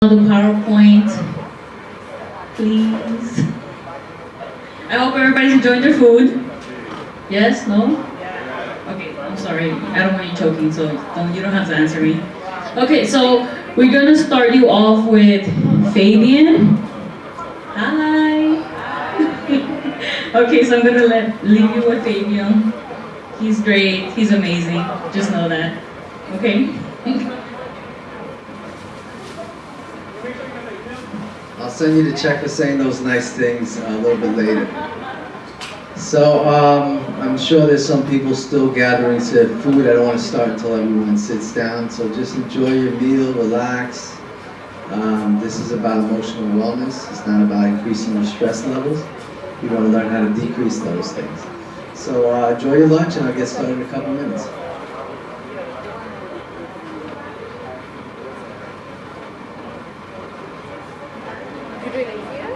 The PowerPoint, please. I hope everybody's enjoying their food. Yes? No? Okay, I'm sorry. I don't want you choking, so you don't have to answer me. Okay, so we're gonna start you off with Fabian. Hi. Okay, so I'm gonna leave you with Fabian. He's great. He's amazing. Just know that. Okay. I'll send you the check for saying those nice things a little bit later. So I'm sure there's some people still gathering to food. I don't want to start until everyone sits down. So just enjoy your meal, relax. This is about emotional wellness. It's not about increasing your stress levels. You want to learn how to decrease those things. So enjoy your lunch, and I'll get started in a couple minutes. You doing it here?